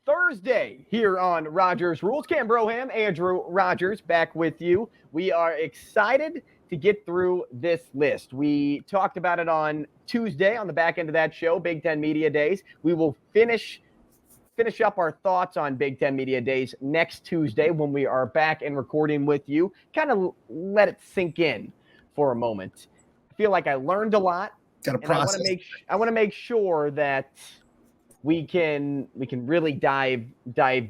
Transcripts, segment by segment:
Thursday here on Rogers Rulez. Kahm Broham, Andrew Rogers back with you. We are excited to get through this list. We talked about it on Tuesday on the back end of that show, Big Ten Media Days. We will finish up our thoughts on Big Ten Media Days next Tuesday when we are back and recording with you. Kind of let it sink in for a moment. I feel like I learned a lot. Got to process. I want to make sure that we can really dive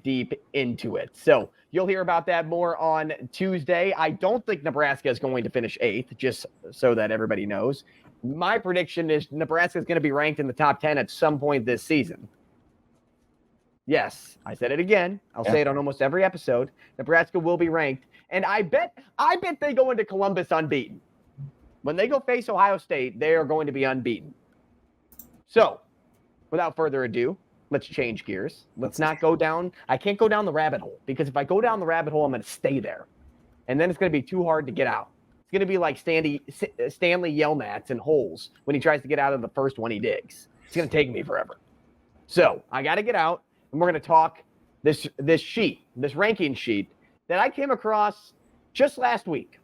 deep into it. So you'll hear about that more on Tuesday. I don't think Nebraska is going to finish 8th, just so that everybody knows. My prediction is Nebraska is going to be ranked in the top 10 at some point this season. Yes, I said it again. I'll say it on almost every episode. Nebraska will be ranked, and I bet they go into Columbus unbeaten. When they go face Ohio State, they are going to be unbeaten. So, without further ado, let's change gears. Let's not go down. I can't go down the rabbit hole, because if I go down the rabbit hole, I'm going to stay there. And then it's going to be too hard to get out. It's going to be like Stanley Yelnats in holes when he tries to get out of the first one he digs. It's going to take me forever. So I got to get out, and we're going to talk this ranking sheet that I came across just last week.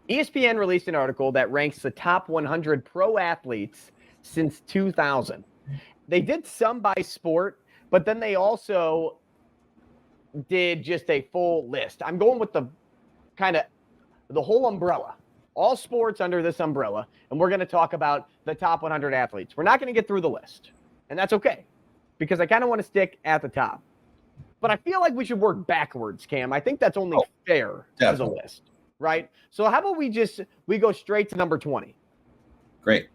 ESPN released an article that ranks the top 100 pro athletes since 2000. They did some by sport, but then they also did just a full list. I'm going with the whole umbrella, all sports under this umbrella, and we're going to talk about the top 100 athletes. We're not going to get through the list, and that's okay, because I kind of want to stick at the top. But I feel like we should work backwards, Cam. I think that's only fair as a list, right? So how about we go straight to number 20? Great.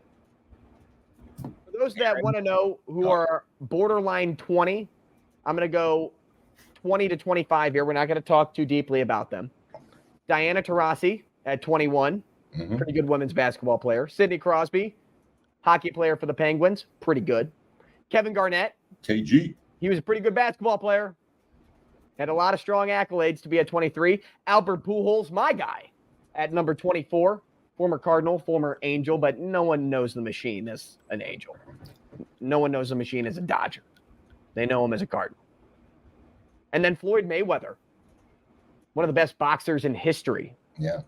For those that want to know who are borderline 20, I'm going to go 20 to 25 here. We're not going to talk too deeply about them. Diana Taurasi at 21, pretty good women's basketball player. Sidney Crosby, hockey player for the Penguins, pretty good. Kevin Garnett, KG. He was a pretty good basketball player. Had a lot of strong accolades to be at 23. Albert Pujols, my guy, at number 24. Former Cardinal, former Angel, but no one knows the Machine as an Angel. No one knows the Machine as a Dodger. They know him as a Cardinal. And then Floyd Mayweather, one of the best boxers in history. Yeah.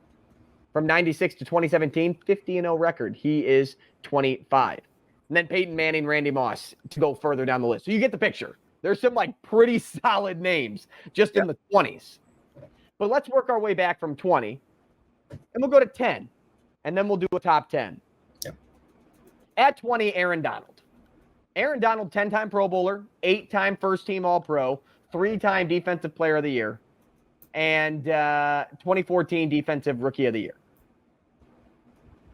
From 96 to 2017, 50-0 record. He is 25. And then Peyton Manning, Randy Moss to go further down the list. So you get the picture. There's some pretty solid names just in the 20s. But let's work our way back from 20, and we'll go to 10, and then we'll do a top 10. Yep. At 20, Aaron Donald. Aaron Donald, 10-time Pro Bowler, 8-time first-team All-Pro, 3-time Defensive Player of the Year, and 2014 Defensive Rookie of the Year.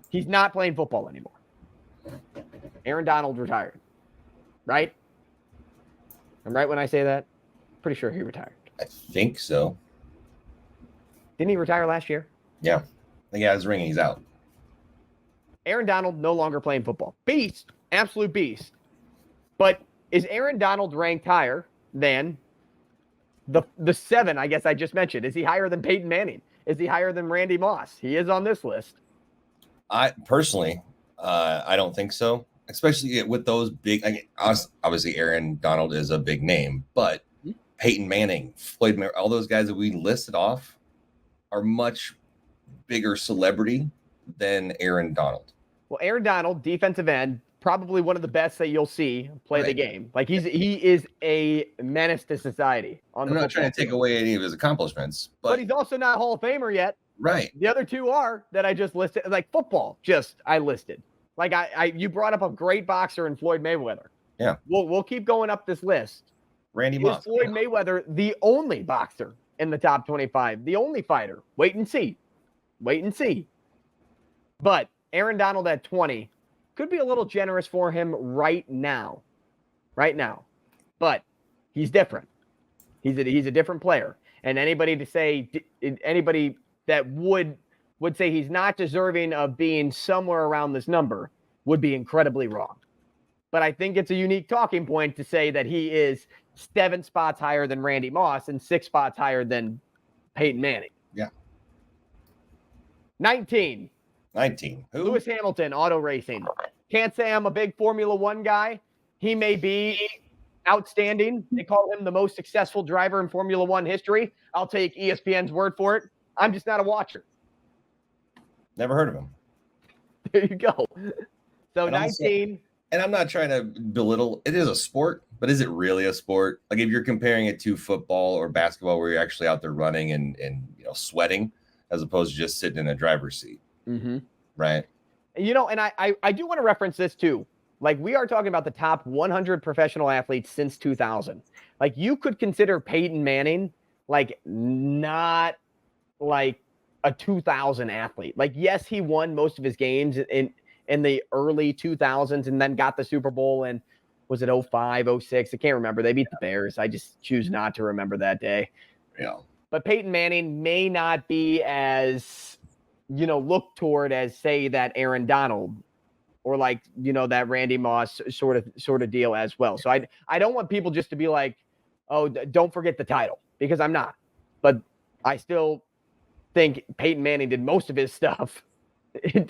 He's not playing football anymore. Aaron Donald retired, right? I'm right when I say that? Pretty sure he retired. I think so. Didn't he retire last year? Yeah. The guy's ringing. He's out. Aaron Donald no longer playing football. Beast. Absolute beast. But is Aaron Donald ranked higher than the 7, I guess I just mentioned? Is he higher than Peyton Manning? Is he higher than Randy Moss? He is on this list. I personally, I don't think so. Especially with those big, obviously Aaron Donald is a big name, but Peyton Manning, Floyd Mayweather, all those guys that we listed off are much bigger celebrity than Aaron Donald. Well, Aaron Donald, defensive end, probably one of the best that you'll see play the game. Like he is a menace to society. I'm not trying to take away any of his accomplishments, but he's also not a Hall of Famer yet. Right. The other two are that I just listed, like football. I listed. Like you brought up a great boxer in Floyd Mayweather. Yeah. We'll keep going up this list. Randy Moss. Is Floyd Mayweather the only boxer in the top 25? The only fighter? Wait and see. But Aaron Donald at 20 could be a little generous for him right now. But he's different. He's a different player. And anybody that would say he's not deserving of being somewhere around this number would be incredibly wrong. But I think it's a unique talking point to say that he is 7 spots higher than Randy Moss and 6 spots higher than Peyton Manning. Yeah. 19. Who? Lewis Hamilton, auto racing. Can't say I'm a big Formula One guy. He may be outstanding. They call him the most successful driver in Formula One history. I'll take ESPN's word for it. I'm just not a watcher. Never heard of him. There you go. So And 19. Also, and I'm not trying to belittle. It is a sport, but is it really a sport? Like if you're comparing it to football or basketball, where you're actually out there running and sweating, as opposed to just sitting in a driver's seat, right? And I do want to reference this too. Like we are talking about the top 100 professional athletes since 2000. Like you could consider Peyton Manning like not like a 2000 athlete. Like yes, he won most of his games in the early 2000s and then got the Super Bowl in, was it 05, 06? I can't remember. They beat the Bears. I just choose not to remember that day. Yeah. But Peyton Manning may not be as looked toward as say that Aaron Donald or like, that Randy Moss sort of deal as well. So I don't want people just to be like, oh, don't forget the title, because I'm not. But I still think Peyton Manning did most of his stuff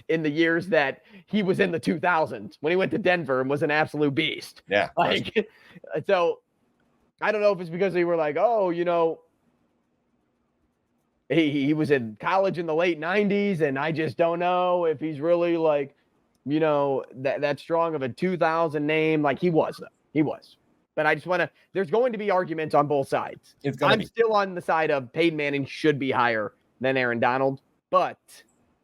in the years that he was in the 2000s when he went to Denver and was an absolute beast. Yeah. Like, so I don't know if it's because they were like, oh, he was in college in the late 90s, and I just don't know if he's really like, that strong of a 2000 name. Like he was, though. He was. But I just want to, there's going to be arguments on both sides. I'm still on the side of Peyton Manning should be higher than Aaron Donald, but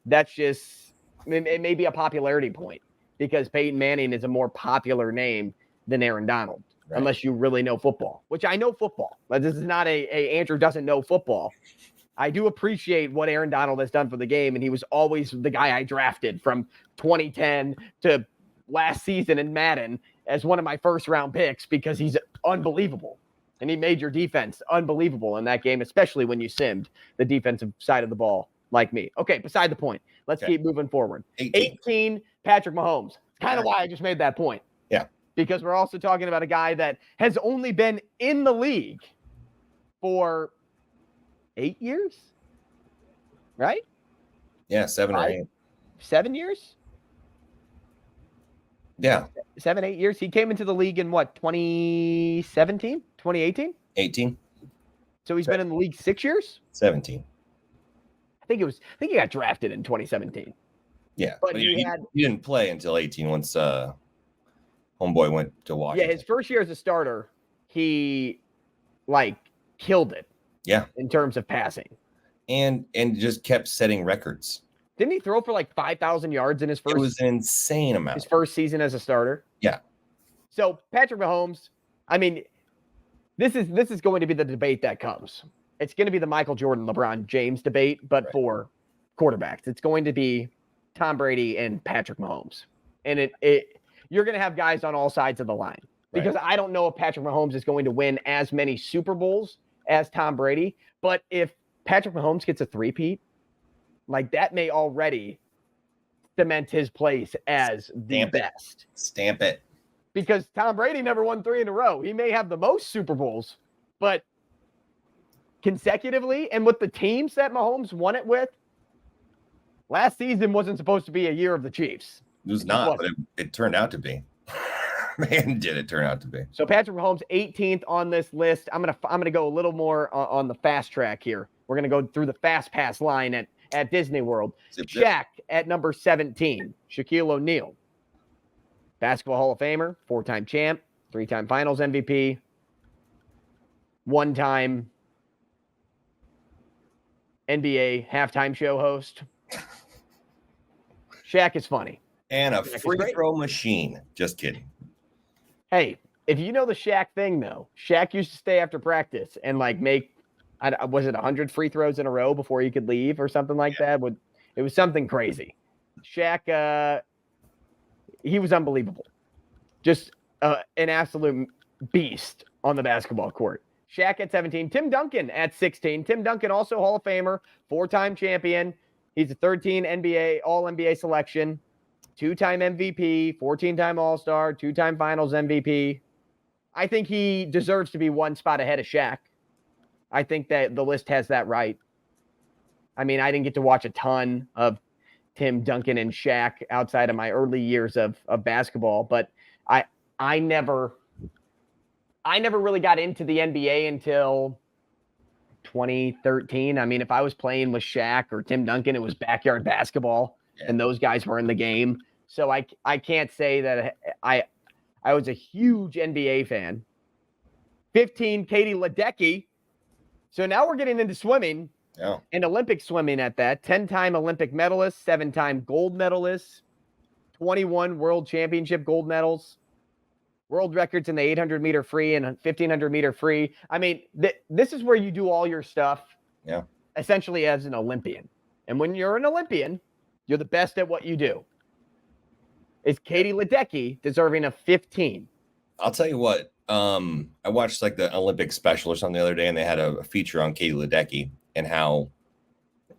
that's just, it may be a popularity point because Peyton Manning is a more popular name than Aaron Donald, right, unless you really know football, which I know football. But this is not a Andrew doesn't know football. I do appreciate what Aaron Donald has done for the game, and he was always the guy I drafted from 2010 to last season in Madden as one of my first-round picks because he's unbelievable. And he made your defense unbelievable in that game, especially when you simmed the defensive side of the ball like me. Okay, beside the point. Let's keep moving forward. 18, Patrick Mahomes. It's kind of why I just made that point. Yeah. Because we're also talking about a guy that has only been in the league for 8 years, right? Yeah, 7 or 8. 7 years? Yeah. 7, 8 years. He came into the league in what, 2017, 2018? 18. So he's been in the league 6 years? 17. I think he got drafted in 2017. Yeah. But he didn't play until 18 once homeboy went to Washington. Yeah, his first year as a starter, he killed it. Yeah. In terms of passing. And just kept setting records. Didn't he throw for 5,000 yards in his first? It was an insane amount. His first season as a starter. Yeah. So Patrick Mahomes, I mean, this is going to be the debate that comes. It's going to be the Michael Jordan, LeBron James debate, but for quarterbacks. It's going to be Tom Brady and Patrick Mahomes. And you're going to have guys on all sides of the line. Because I don't know if Patrick Mahomes is going to win as many Super Bowls as Tom Brady. But if Patrick Mahomes gets a three-peat, that may already cement his place as the best. Stamp it. Because Tom Brady never won 3 in a row. He may have the most Super Bowls, but consecutively and with the teams that Mahomes won it with, last season wasn't supposed to be a year of the Chiefs. It was not, but it turned out to be. Man, did it turn out to be. So Patrick Mahomes, 18th on this list. I'm gonna go a little more on the fast track here. We're gonna go through the fast pass line at Disney World. Shaq at number 17. Shaquille O'Neal, Basketball Hall of Famer, 4-time champ, 3-time Finals MVP, 1-time NBA halftime show host. Shaq is funny. And a free throw machine. Just kidding. Hey, if you know the Shaq thing, though, Shaq used to stay after practice and make, was it 100 free throws in a row before he could leave or something like that? It was something crazy. Shaq, he was unbelievable. Just an absolute beast on the basketball court. Shaq at 17. Tim Duncan at 16. Tim Duncan, also Hall of Famer, 4-time champion. He's a 13 NBA, All-NBA selection. 2-time MVP, 14-time All-Star, 2-time Finals MVP. I think he deserves to be one spot ahead of Shaq. I think that the list has that right. I mean, I didn't get to watch a ton of Tim Duncan and Shaq outside of my early years of basketball, but I never I never really got into the NBA until 2013. I mean, if I was playing with Shaq or Tim Duncan, it was backyard basketball, and those guys were in the game. So I can't say that I was a huge NBA fan. 15, Katie Ledecky. So now we're getting into swimming and Olympic swimming at that. 10-time Olympic medalist, 7-time gold medalist, 21 world championship gold medals, world records in the 800-meter free and 1,500-meter free. I mean, this is where you do all your stuff essentially as an Olympian. And when you're an Olympian, you're the best at what you do. Is Katie Ledecky deserving of 15? I'll tell you what. I watched like the Olympic special or something the other day, and they had a feature on Katie Ledecky and how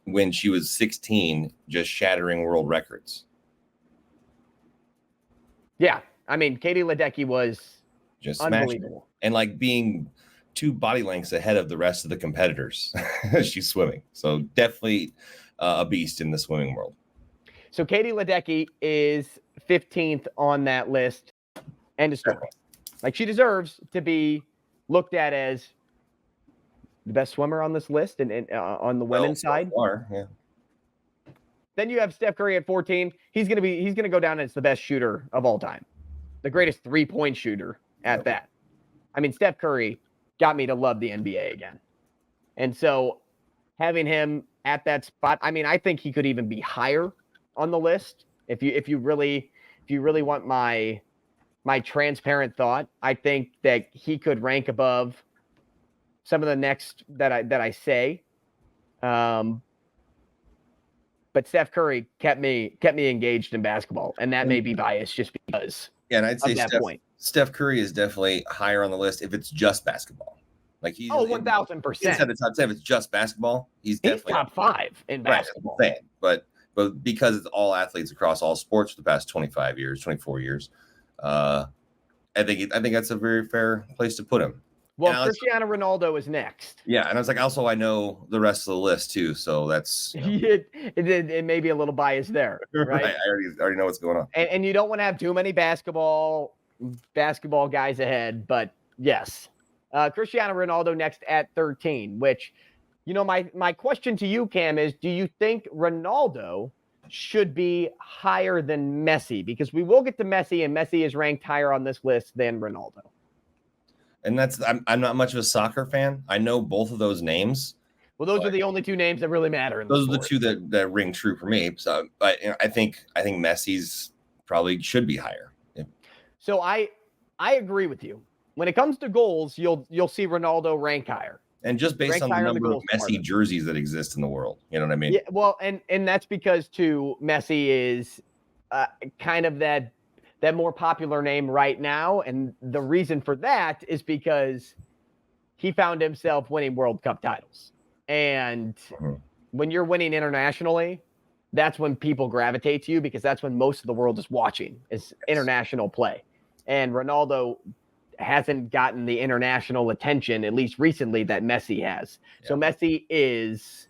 when she was 16, just shattering world records. Yeah. I mean, Katie Ledecky was just unbelievable. And like being 2 body lengths ahead of the rest of the competitors as she's swimming. So definitely a beast in the swimming world. So Katie Ledecky is 15th on that list. End of story. Like, she deserves to be looked at as the best swimmer on this list and on the women's side. Then you have Steph Curry at 14. He's gonna go down as the best shooter of all time, the greatest 3-point shooter at that. I mean, Steph Curry got me to love the NBA again, and so having him at that spot, I mean, I think he could even be higher on the list if you really want my transparent thought. I think that he could rank above some of the next that I say. But Steph Curry kept me engaged in basketball, and that may be biased just because. Yeah, and I'd say point. Steph Curry is definitely higher on the list if it's just basketball. Like he's 1,000%. Inside the top 10, if it's just basketball, he's definitely top 5 in basketball. Right, but because it's all athletes across all sports for the past 25 years, 24 years, I think that's a very fair place to put him. Well, Cristiano Ronaldo is next. Yeah, and I was like, also, I know the rest of the list too, so that's it may be a little biased there, right? I already know what's going on. And you don't want to have too many basketball guys ahead, but yes, Cristiano Ronaldo next at 13. Which, my question to you, Cam, is: do you think Ronaldo should be higher than Messi? Because we will get to Messi, and Messi is ranked higher on this list than Ronaldo. And I'm not much of a soccer fan. I know both of those names. Well, those are the only 2 names that really matter. Those are the 2 that ring true for me. So, but I think Messi's probably should be higher. Yeah. So I agree with you. When it comes to goals, you'll see Ronaldo rank higher. And just based on the number of Messi jerseys that exist in the world, you know what I mean? Yeah. Well, and that's because too, Messi is kind of that more popular name right now. And the reason for that is because he found himself winning World Cup titles. And when you're winning internationally, that's when people gravitate to you, because that's when most of the world is watching, is international play. And Ronaldo hasn't gotten the international attention, at least recently, that Messi has. Yeah. So Messi is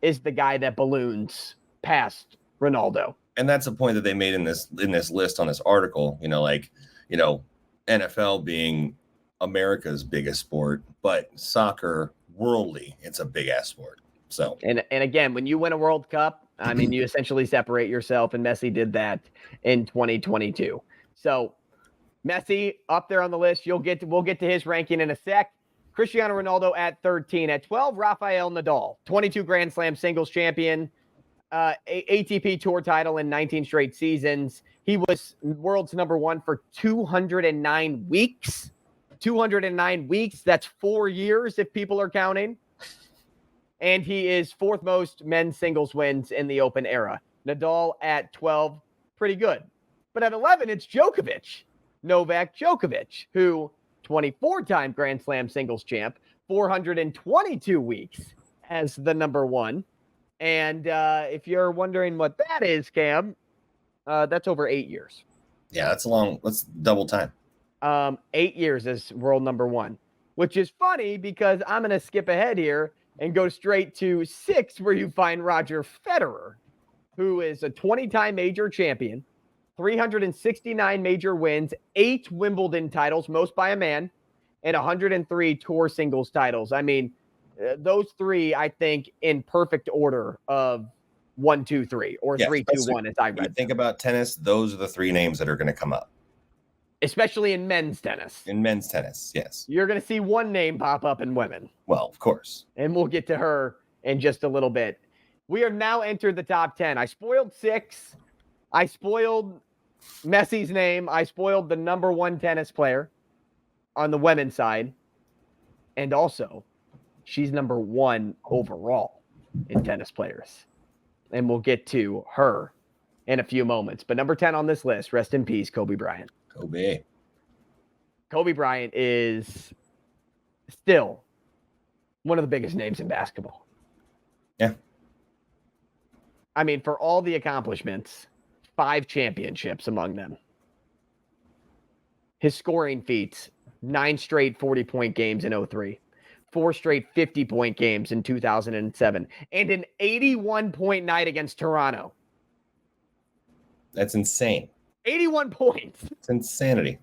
the guy that balloons past Ronaldo. And that's a point that they made in this list on this article, NFL being America's biggest sport, but soccer worldly, it's a big ass sport. So, and again, when you win a World Cup, I mean, you essentially separate yourself, and Messi did that in 2022. So Messi up there on the list. We'll get to his ranking in a sec. Cristiano Ronaldo at 13. At 12, Rafael Nadal, 22 Grand Slam singles champion, ATP Tour title in 19 straight seasons. He was world's number 1 for 209 weeks. 209 weeks. That's 4 years if people are counting. And he is 4th most men's singles wins in the Open era. Nadal at 12, pretty good. But at 11, it's Djokovic. Novak Djokovic, who 24-time Grand Slam singles champ, 422 weeks as the number 1. And if you're wondering what that is, Cam, that's over 8 years. Yeah, that's double time. 8 years as world number 1, which is funny because I'm going to skip ahead here and go straight to 6, where you find Roger Federer, who is a 20-time major champion, 369 major wins, 8 Wimbledon titles, most by a man. and 103 tour singles titles. I mean, those three, I think, in perfect order of 1, 2, 3, or 3, 2, 1, as I read. You think about tennis, those are the three names that are going to come up. Especially in men's tennis. In men's tennis, yes. You're going to see one name pop up in women. Well, of course. And we'll get to her in just a little bit. We have now entered the top 10. I spoiled 6. I spoiled Messi's name. I spoiled the number 1 tennis player on the women's side. And also, she's number 1 overall in tennis players. And we'll get to her in a few moments. But number 10 on this list, rest in peace, Kobe Bryant. Kobe Bryant is still one of the biggest names in basketball. Yeah. I mean, for all the accomplishments, 5 championships among them. His scoring feats, 9 straight 40-point games in 2003, 4 straight 50-point games in 2007, and an 81-point night against Toronto. That's insane. 81 points. It's insanity.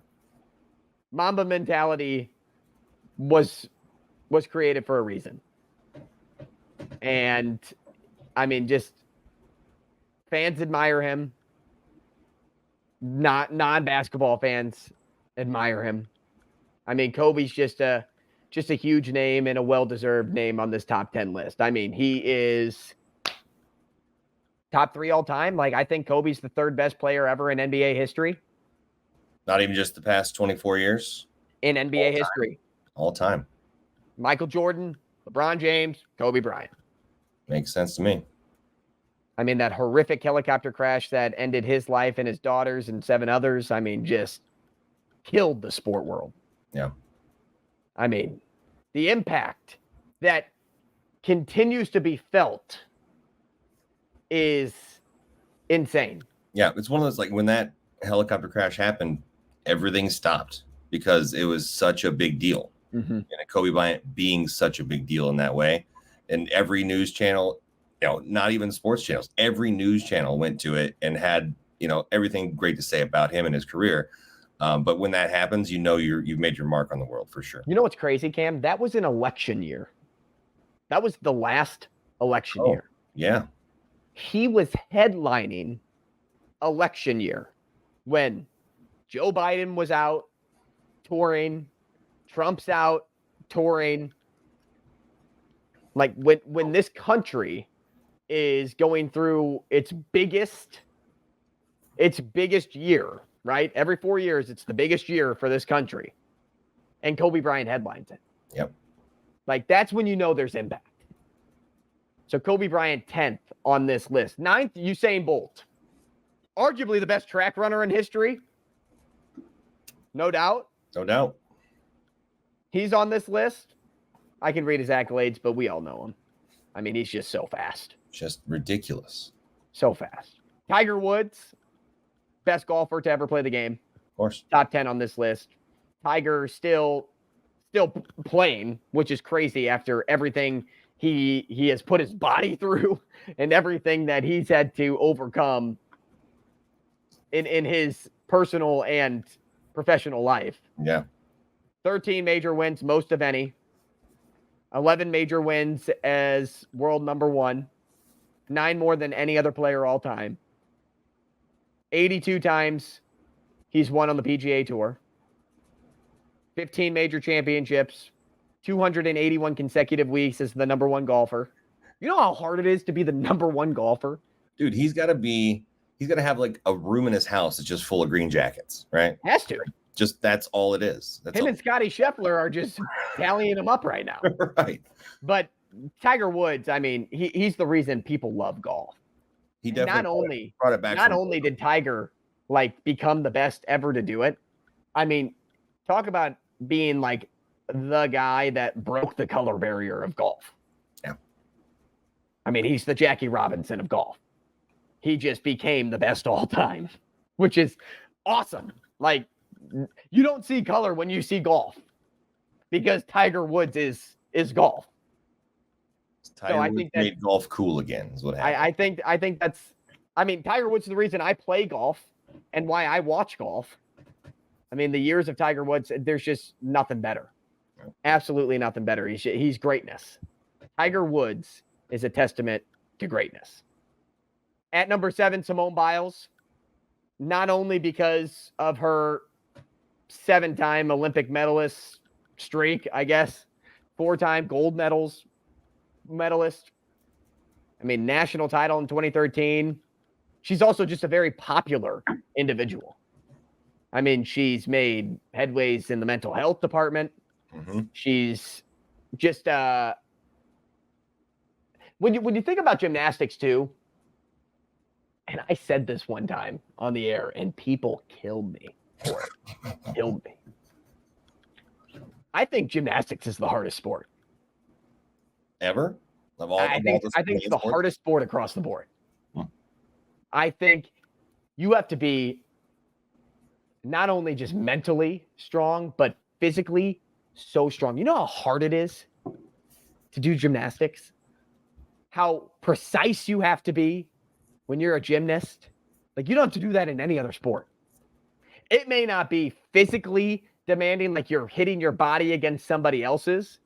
Mamba mentality was created for a reason. And, I mean, just fans admire him. Non-basketball fans admire him. I mean, Kobe's just a huge name and a well-deserved name on this top 10 list. I mean, he is top 3 all time. Like, I think Kobe's the 3rd best player ever in NBA history. Not even just the past 24 years. In NBA history. All time. Michael Jordan, LeBron James, Kobe Bryant. Makes sense to me. I mean, that horrific helicopter crash that ended his life and his daughter's and 7 others, I mean, just killed the sport world. Yeah. I mean, the impact that continues to be felt is insane. Yeah, it's one of those, like, when that helicopter crash happened, everything stopped because it was such a big deal. Mm-hmm. And Kobe Bryant being such a big deal in that way. And every news channel, not even sports channels, every news channel went to it and had, everything great to say about him and his career. But when that happens, you've made your mark on the world for sure. You know what's crazy, Cam? That was an election year. That was the last election year. Yeah. He was headlining election year when Joe Biden was out touring, Trump's out touring. Like when this country is going through its biggest year, right? Every 4 years, it's the biggest year for this country. And Kobe Bryant headlines it. Yep. Like, that's when you know there's impact. So Kobe Bryant, 10th on this list. 9th, Usain Bolt. Arguably the best track runner in history. No doubt. No doubt. He's on this list. I can read his accolades, but we all know him. I mean, he's just so fast. Just ridiculous. So fast. Tiger Woods, best golfer to ever play the game. Of course. Top 10 on this list. Tiger still playing, which is crazy after everything he has put his body through and everything that he's had to overcome in his personal and professional life. Yeah. 13 major wins, most of any. 11 major wins as world number 1. 9 more than any other player all time. 82 times he's won on the PGA Tour. 15 major championships. 281 consecutive weeks as the number 1 golfer. You know how hard it is to be the number 1 golfer? Dude, he's got to have like a room in his house that's just full of green jackets, right? Has to. Just that's all it is. That's Him and Scottie Scheffler are just tallying him up right now. Right. But Tiger Woods, I mean, he's the reason people love golf. He definitely brought it back. Not only did Tiger become the best ever to do it, I mean, talk about being like the guy that broke the color barrier of golf. Yeah. I mean, he's the Jackie Robinson of golf. He just became the best all time, which is awesome. Like, you don't see color when you see golf because Tiger Woods is golf. Tiger Woods made golf cool again is what happened. I think that's, I mean, Tiger Woods is the reason I play golf and why I watch golf. I mean, the years of Tiger Woods, there's just nothing better. Absolutely nothing better. He's greatness. Tiger Woods is a testament to greatness. At number 7, Simone Biles, not only because of her 7-time Olympic medalist streak, I guess, 4-time gold medalist. I mean, national title in 2013. She's also just a very popular individual. I mean, she's made headways in the mental health department. Mm-hmm. She's just when you think about gymnastics too, and I said this one time on the air, and people killed me for it. Killed me. I think gymnastics is the hardest sport. Ever? I think it's the hardest sport across the board. I think you have to be not only just mentally strong, but physically so strong. You know how hard it is to do gymnastics? How precise you have to be when you're a gymnast? Like, you don't have to do that in any other sport. It may not be physically demanding, like you're hitting your body against somebody else's,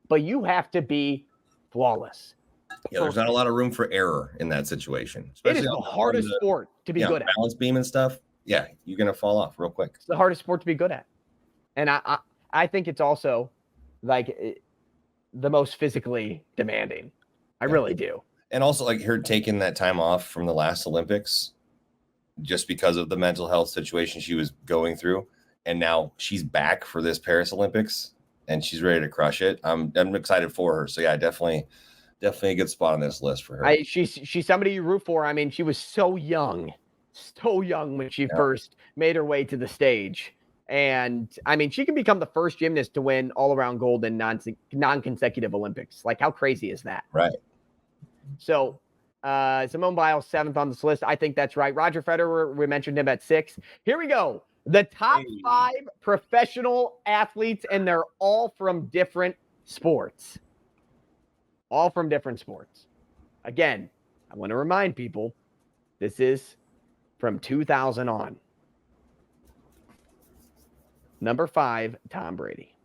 but you have to be flawless. Yeah, there's not a lot of room for error in that situation. It is the hardest sport to be good at. Balance beam and stuff. Yeah, you're going to fall off real quick. It's the hardest sport to be good at. And I think it's also like the most physically demanding. I really do. And also, like, her taking that time off from the last Olympics just because of the mental health situation she was going through. And now she's back for this Paris Olympics and she's ready to crush it. I'm excited for her. So yeah, definitely a good spot on this list for her. She's somebody you root for. I mean, she was so young when she first made her way to the stage. And I mean, she can become the first gymnast to win all-around gold in non-consecutive Olympics. Like, how crazy is that? Right. So Simone Biles, 7th on this list. I think that's right. Roger Federer, we mentioned him at 6. Here we go. The top 5 professional athletes, and they're all from different sports. All from different sports. Again, I want to remind people, this is from 2000 on. Number 5, Tom Brady.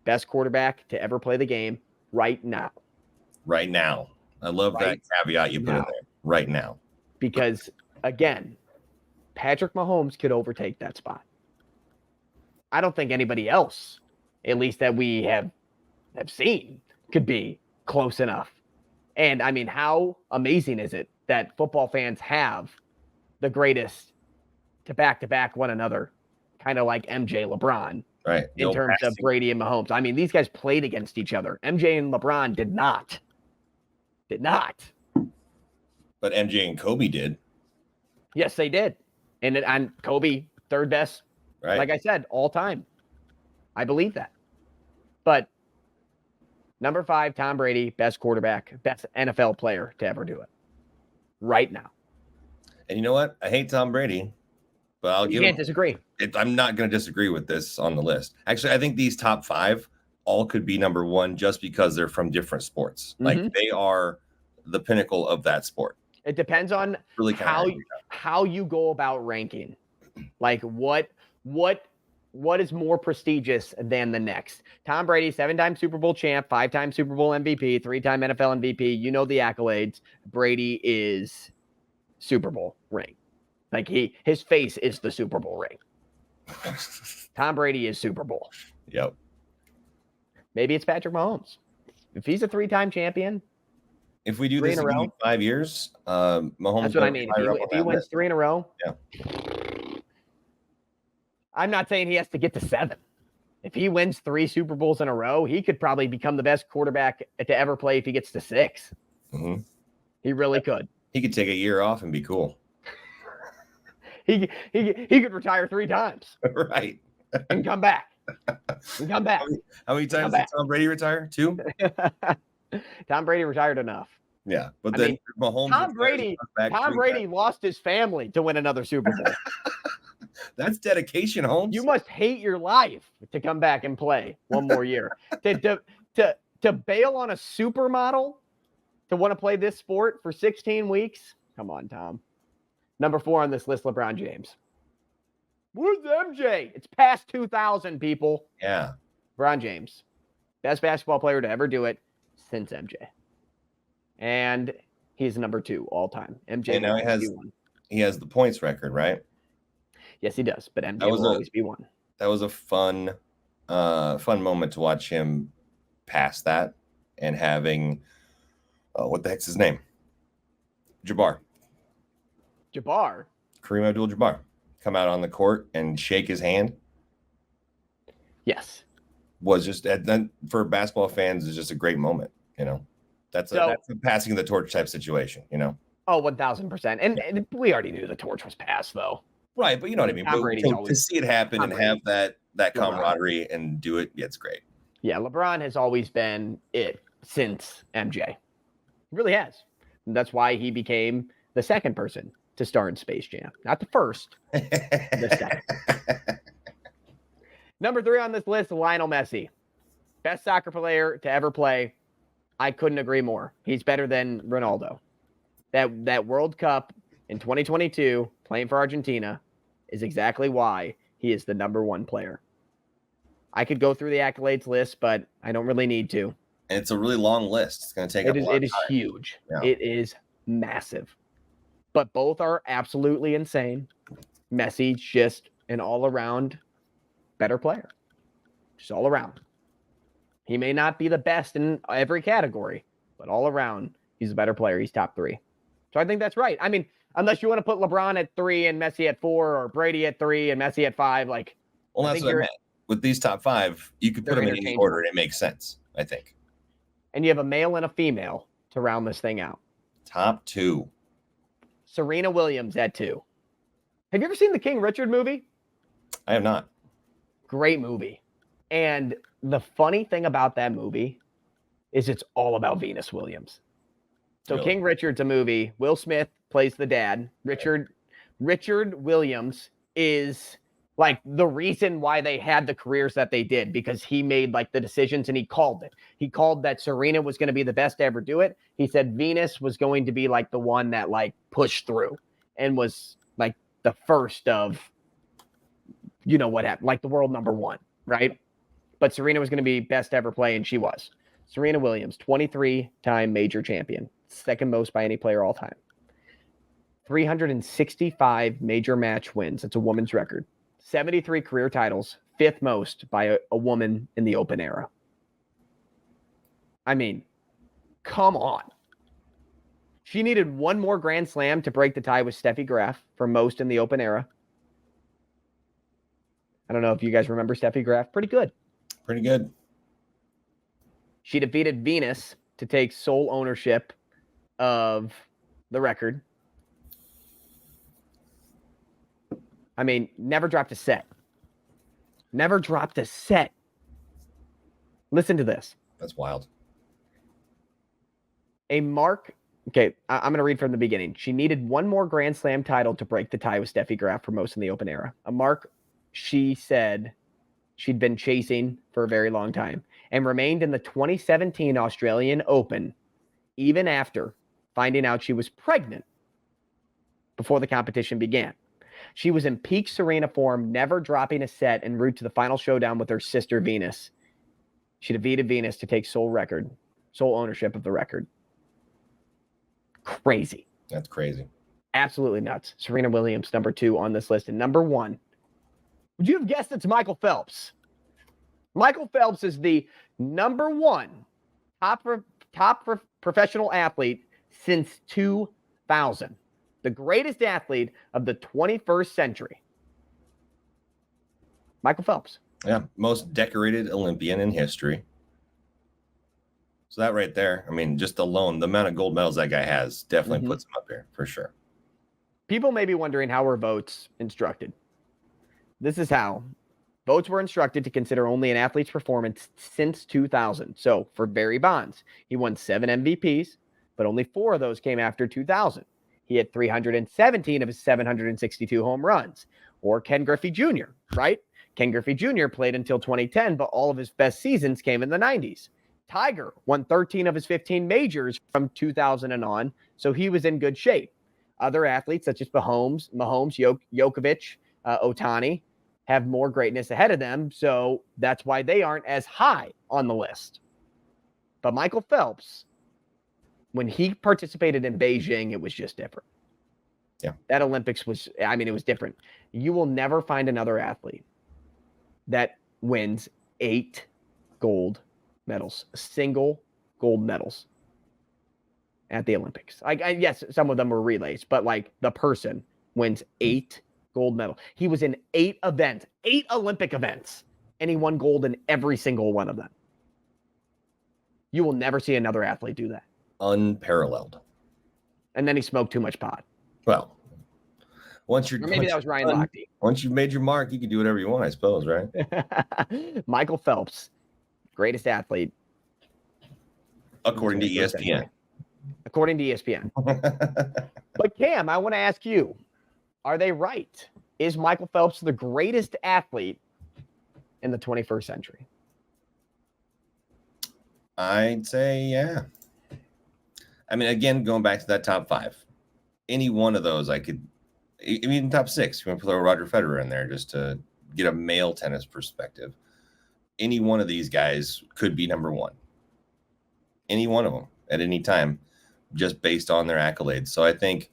Best quarterback to ever play the game right now. Right now. I love that caveat you put in there. Right now. Because, again, Patrick Mahomes could overtake that spot. I don't think anybody else, at least that we have seen, could be close enough. And, I mean, how amazing is it that football fans have the greatest to back-to-back one another, kind of like MJ LeBron, right? In terms of Brady and Mahomes. I mean, these guys played against each other. MJ and LeBron did not. But MJ and Kobe did. Yes, they did. And Kobe, third best, right? Like I said, all time. I believe that. But number 5, Tom Brady, best quarterback, best NFL player to ever do it. Right now. And you know what? I hate Tom Brady, but I'll give him. You can't disagree. I'm not going to disagree with this on the list. Actually, I think these top 5 all could be number 1 just because they're from different sports. Mm-hmm. Like, they are the pinnacle of that sport. It depends on really how you go about ranking. Like, what is more prestigious than the next? Tom Brady, 7-time Super Bowl champ, 5-time Super Bowl MVP, 3-time NFL MVP. You know the accolades. Brady is Super Bowl ring. Like, his face is the Super Bowl ring. Tom Brady is Super Bowl. Yep. Maybe it's Patrick Mahomes. If he's a 3-time champion. If we do this in 5 years, Mahomes. That's what I mean. If he wins 3 in a row. Yeah. I'm not saying he has to get to 7. If he wins 3 Super Bowls in a row, he could probably become the best quarterback to ever play if he gets to 6. Mm-hmm. He really could. He could take a year off and be cool. He could retire 3 times. Right. And come back. How many times did Tom Brady retire? 2? Tom Brady retired enough. Yeah. But then Mahomes. Tom Brady lost his family to win another Super Bowl. That's dedication, Holmes. You must hate your life to come back and play one more year. To bail on a supermodel to want to play this sport for 16 weeks? Come on, Tom. Number 4 on this list, LeBron James. Where's MJ? It's past 2000, people. Yeah. LeBron James, best basketball player to ever do it since MJ. And he's number 2 all time. MJ And now will always be 1. He has the points record, right? Yes, he does. But MJ will always be 1. That was a fun moment to watch him pass that and having what the heck's his name? Kareem Abdul-Jabbar come out on the court and shake his hand. Yes. Was just for basketball fans is just a great moment, you know. That's a passing the torch type situation, you know. Oh, 1,000%. And we already knew the torch was passed, though. Right, but you know what I mean. To see it happen and have that camaraderie and do it, yeah, it's great. Yeah, LeBron has always been it since MJ. He really has. And that's why he became the second person to star in Space Jam. Not the first, the second. Number 3 on this list, Lionel Messi. Best soccer player to ever play. I couldn't agree more. He's better than Ronaldo. That World Cup in 2022, playing for Argentina, is exactly why he is the number 1 player. I could go through the accolades list, but I don't really need to. And it's a really long list. It's going to take up a lot of time. It is huge. Yeah. It is massive. But both are absolutely insane. Messi's just an all-around better player. Just all around. He may not be the best in every category, but all around, he's a better player. He's top 3. So I think that's right. I mean, unless you want to put LeBron at 3 and Messi at 4, or Brady at 3 and Messi at 5, like. Well, that's what I meant. With these top 5, you could put them in any order and it makes sense, I think. And you have a male and a female to round this thing out. Top 2. Serena Williams at 2. Have you ever seen the King Richard movie? I have not. Great movie. And the funny thing about that movie is it's all about Venus Williams. So really? King Richard's a movie. Will Smith plays the dad. Richard Williams is like the reason why they had the careers that they did, because he made like the decisions and he called it. He called that Serena was going to be the best to ever do it. He said Venus was going to be like the one that like pushed through and was like the first of, you know what happened, like the world number 1, right? But Serena was going to be best to ever play, and she was. Serena Williams, 23-time major champion, second most by any player all time. 365 major match wins. It's a woman's record. 73 career titles, 5th most by a woman in the Open era. I mean, come on. She needed 1 more Grand Slam to break the tie with Steffi Graf for most in the Open era. I don't know if you guys remember Steffi Graf. Pretty good. Pretty good. She defeated Venus to take sole ownership of the record. I mean, never dropped a set. Never dropped a set. Listen to this. That's wild. Okay, I'm going to read from the beginning. She needed 1 more Grand Slam title to break the tie with Steffi Graf for most in the Open era. A mark she said she'd been chasing for a very long time and remained in the 2017 Australian Open even after finding out she was pregnant before the competition began. She was in peak Serena form, never dropping a set en route to the final showdown with her sister Venus. She defeated Venus to take sole ownership of the record. Crazy. That's crazy. Absolutely nuts. Serena Williams, number 2 on this list. And number 1, would you have guessed it's Michael Phelps? Michael Phelps is the number 1 top professional athlete since 2000. The greatest athlete of the 21st century. Michael Phelps. Yeah, most decorated Olympian in history. So that right there, I mean, just alone, the amount of gold medals that guy has definitely puts him up there for sure. People may be wondering how were votes instructed. This is how. Votes were instructed to consider only an athlete's performance since 2000. So for Barry Bonds, he won 7 MVPs, but only 4 of those came after 2000. He had 317 of his 762 home runs. Or Ken Griffey Jr., right? Ken Griffey Jr. played until 2010, but all of his best seasons came in the 90s. Tiger won 13 of his 15 majors from 2000 and on, so he was in good shape. Other athletes such as Mahomes, Djokovic, Ohtani have more greatness ahead of them. So that's why they aren't as high on the list. But Michael Phelps, when he participated in Beijing, it was just different. Yeah. That Olympics was, it was different. You will never find another athlete that wins 8 gold medals, single gold medals at the Olympics. Yes, some of them were relays, but like the person wins 8 gold medals. He was in 8 events, 8 Olympic events, and he won gold in every single one of them. You will never see another athlete do that. Unparalleled. And then he smoked too much pot. Well, that was Ryan Lochte. Once you've made your mark, you can do whatever you want, I suppose, right? Michael Phelps, greatest athlete. According to ESPN. According to ESPN. But Cam, I want to ask you, are they right? Is Michael Phelps the greatest athlete in the 21st century? I'd say, yeah. I mean, again, going back to that top 5, any one of those I could, even top 6, you want to throw Roger Federer in there just to get a male tennis perspective. Any one of these guys could be number 1. Any one of them at any time, just based on their accolades. So I think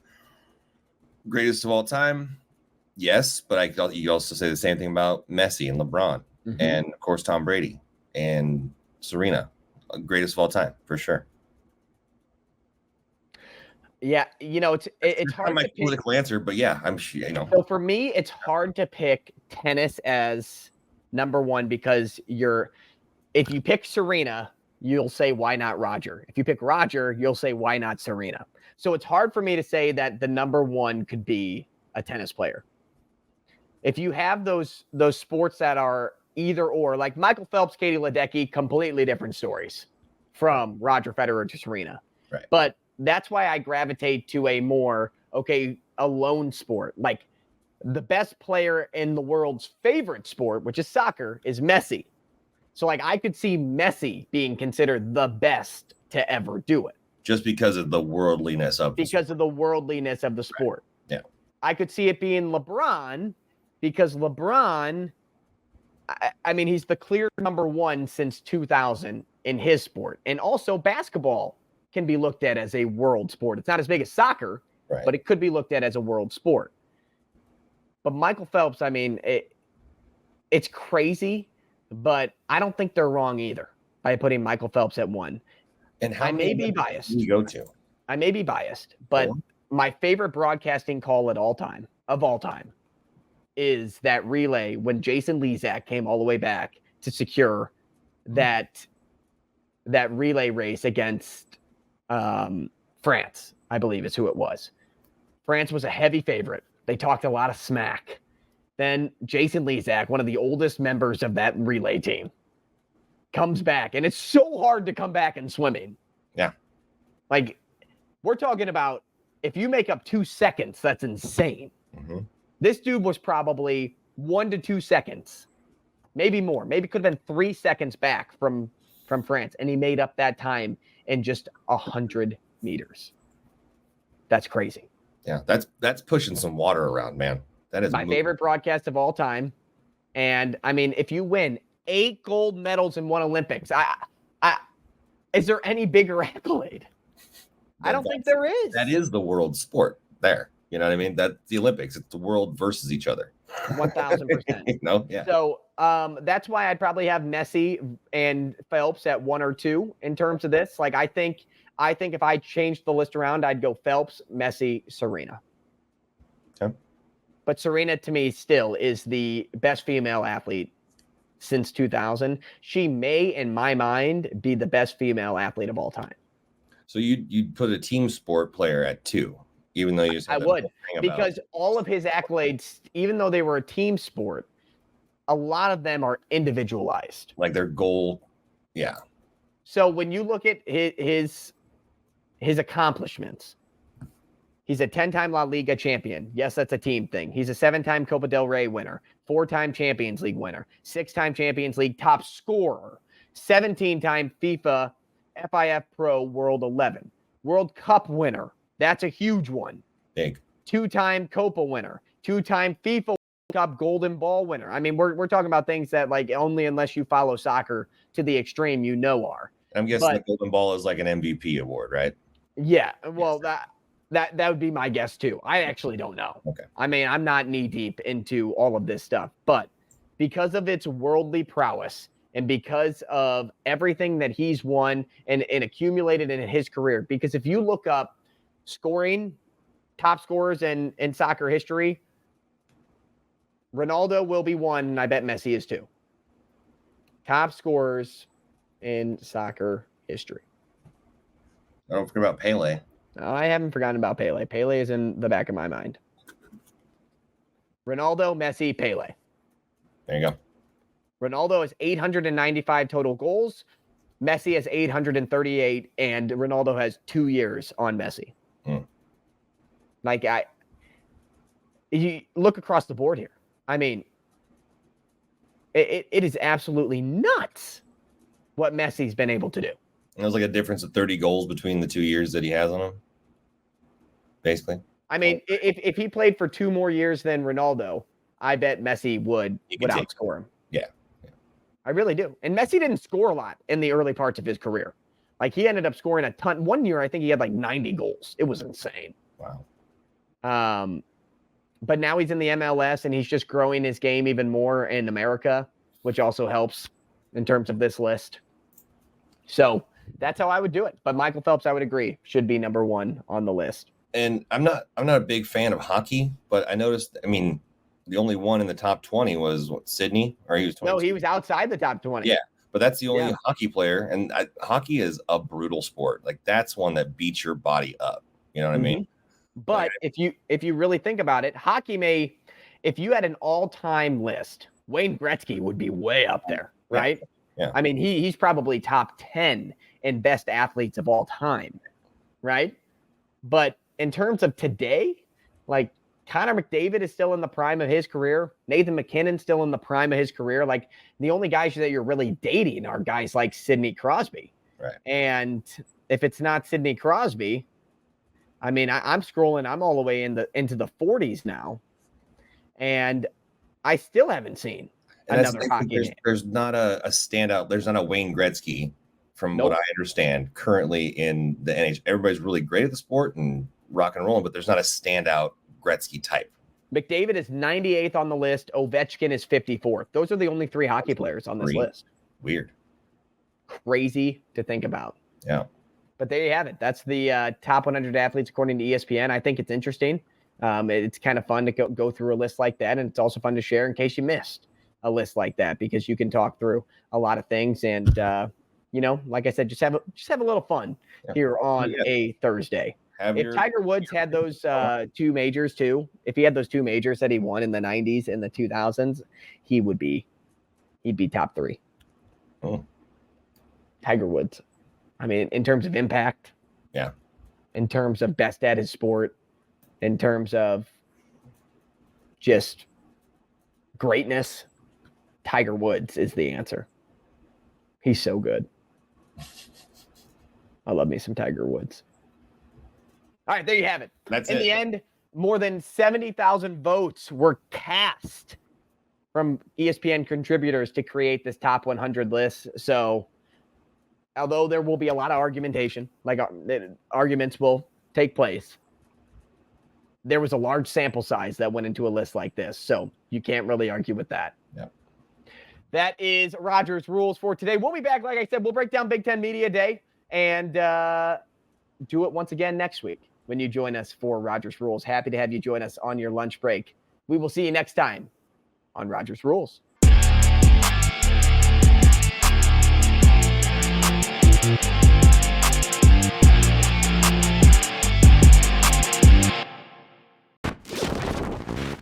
greatest of all time, yes, but you also say the same thing about Messi and LeBron, and of course Tom Brady and Serena, greatest of all time for sure. Yeah, it's hard. My political answer, but yeah, I'm sure. So for me, it's hard to pick tennis as number 1 because if you pick Serena, you'll say, why not Roger? If you pick Roger, you'll say, why not Serena? So it's hard for me to say that the number 1 could be a tennis player. If you have those sports that are either or, like Michael Phelps, Katie Ledecky, completely different stories from Roger Federer to Serena. Right. But that's why I gravitate to a lone sport. Like the best player in the world's favorite sport, which is soccer, is Messi. So like I could see Messi being considered the best to ever do it. Just because of the worldliness of the sport. Right. Yeah. I could see it being LeBron because LeBron, he's the clear number 1 since 2000 in his sport. And also basketball can be looked at as a world sport. It's not as big as soccer, right, but it could be looked at as a world sport. But Michael Phelps, it's crazy, but I don't think they're wrong either by putting Michael Phelps at 1. And how I may be biased. You go to? I may be biased, but my favorite broadcasting call of all time, is that relay when Jason Lezak came all the way back to secure that relay race against France, I believe is who it was. France was a heavy favorite. They talked a lot of smack. Then Jason Lezak, one of the oldest members of that relay team, comes back. And it's so hard to come back in swimming. Yeah. Like, we're talking about if you make up 2 seconds, that's insane. Mm-hmm. This dude was probably 1 to 2 seconds, maybe more. Maybe could have been 3 seconds back from France. And he made up that time in just 100 meters. That's crazy. Yeah, that's pushing some water around, man. That is my favorite broadcast of all time. And if you win 8 gold medals in one Olympics, is there any bigger accolade? I don't think there is. That is the world sport there. You know what I mean? That's the Olympics. It's the world versus each other. 1,000%. Yeah. So that's why I'd probably have Messi and Phelps at 1 or 2 in terms of this. Like, I think if I changed the list around, I'd go Phelps, Messi, Serena. Okay. But Serena, to me, still is the best female athlete since 2000. She may, in my mind, be the best female athlete of all time. So you'd put a team sport player at 2, even though you said I would, because all of his accolades, even though they were a team sport, a lot of them are individualized. Like their goal, yeah. So when you look at his accomplishments, he's a 10-time La Liga champion. Yes, that's a team thing. He's a 7-time Copa del Rey winner, 4-time Champions League winner, 6-time Champions League top scorer, 17-time FIFA FIF Pro World 11, World Cup winner. That's a huge one. Big. 2-time Copa winner, 2-time FIFA Cup Golden Ball winner. I mean, we're talking about things that like only unless you follow soccer to the extreme, are. I'm guessing the Golden Ball is like an MVP award, right? Yeah. Well, that would be my guess too. I actually don't know. Okay. I mean, I'm not knee deep into all of this stuff, but because of its worldly prowess and because of everything that he's won and accumulated in his career, because if you look up scoring, top scorers in soccer history, Ronaldo will be one, and I bet Messi is two. Top scorers in soccer history. I don't forget about Pele. I haven't forgotten about Pele. Pele is in the back of my mind. Ronaldo, Messi, Pele. There you go. Ronaldo has 895 total goals. Messi has 838, and Ronaldo has 2 years on Messi. Like, you look across the board here. I mean, it is absolutely nuts what Messi's been able to do. There's like a difference of 30 goals between the 2 years that he has on him, basically. I mean, if he played for 2 more years than Ronaldo, I bet Messi would outscore him. Yeah. I really do. And Messi didn't score a lot in the early parts of his career. Like, he ended up scoring a ton. One year, I think he had like 90 goals. It was insane. Wow. But now he's in the MLS, and he's just growing his game even more in America, which also helps in terms of this list. So that's how I would do it. But Michael Phelps, I would agree, should be number 1 on the list. And I'm not a big fan of hockey, but I noticed, I mean, the only one in the top 20 was Sidney, or he was 22. No, he was outside the top 20. Yeah, but that's the only hockey player, and hockey is a brutal sport. Like, that's one that beats your body up. You know what I mean? But if you really think about it, hockey if you had an all-time list, Wayne Gretzky would be way up there, right? Yeah. I mean, he's probably top 10 in best athletes of all time, right? But in terms of today, like, Connor McDavid is still in the prime of his career. Nathan McKinnon's still in the prime of his career. Like, the only guys that you're really dating are guys like Sidney Crosby. Right. And if it's not Sidney Crosby, I mean, I'm scrolling. I'm all the way into the 40s now, and I still haven't seen another hockey name. There's not a standout. There's not a Wayne Gretzky, from what I understand, currently in the NHL. Everybody's really great at the sport and rock and rolling, but there's not a standout Gretzky type. McDavid is 98th on the list. Ovechkin is 54th. Those are the only 3 hockey players on this list. Weird. Crazy to think about. Yeah. But there you have it. That's the top 100 athletes according to ESPN. I think it's interesting. It's kind of fun to go through a list like that, and it's also fun to share in case you missed a list like that, because you can talk through a lot of things. And like I said, just have a little fun here on a Thursday. If Tiger Woods had those 2 majors too, if he had those 2 majors that he won in the 90s and the 2000s, he'd be top 3. Oh. Tiger Woods. I mean, in terms of impact. Yeah. In terms of best at his sport. In terms of just greatness, Tiger Woods is the answer. He's so good. I love me some Tiger Woods. All right, there you have it. That's In the end, more than 70,000 votes were cast from ESPN contributors to create this top 100 list. So, although there will be a lot of argumentation, like arguments will take place, there was a large sample size that went into a list like this. So you can't really argue with that. Yeah. That is Rogers Rules for today. We'll be back. Like I said, we'll break down Big Ten Media Day and do it once again next week when you join us for Rogers Rules. Happy to have you join us on your lunch break. We will see you next time on Rogers Rules.